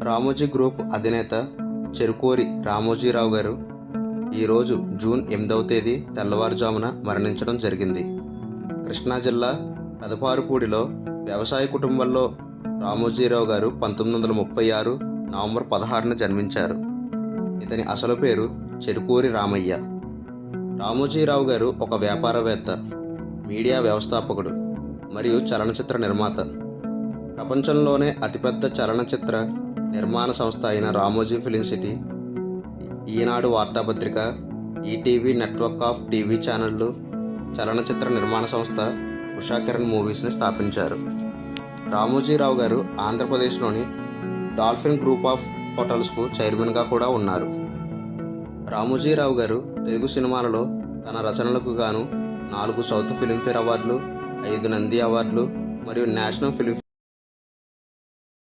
Ramoji group అధినేత చెరుకూరి రామోజీరావు గారు ఈరోజు జూన్ 8వ తేదీ తెల్లవారుజామున మరణించడం జరిగింది. కృష్ణా జిల్లా పెదపారుపూడిలో వ్యవసాయ కుటుంబంలో రామోజీరావు గారు 1936 నవంబర్ 16న జన్మించారు. ఇతని అసలు పేరు చెరుకూరి రామయ్య. రామోజీరావు గారు ఒక వ్యాపారవేత్త, మీడియా వ్యవస్థాపకుడు మరియు చలనచిత్ర నిర్మాత. ప్రపంచంలోనే అతిపెద్ద చలనచిత్ర నిర్మాణ సంస్థ అయిన రామోజీ ఫిలిం సిటీ, ఈనాడు వార్తాపత్రిక, ఈటీవీ నెట్వర్క్ ఆఫ్ టీవీ ఛానళ్లు, చలనచిత్ర నిర్మాణ సంస్థ ఉషా కిరణ్ మూవీస్ని స్థాపించారు. రామోజీరావు గారు ఆంధ్రప్రదేశ్లోని డాల్ఫిన్ గ్రూప్ ఆఫ్ హోటల్స్కు చైర్మన్గా కూడా ఉన్నారు. రామోజీరావు గారు తెలుగు సినిమాలలో తన రచనలకు గాను 4 సౌత్ ఫిలింఫేర్ అవార్డులు, 5 నంది అవార్డులు మరియు నేషనల్ ఫిలింఫేర్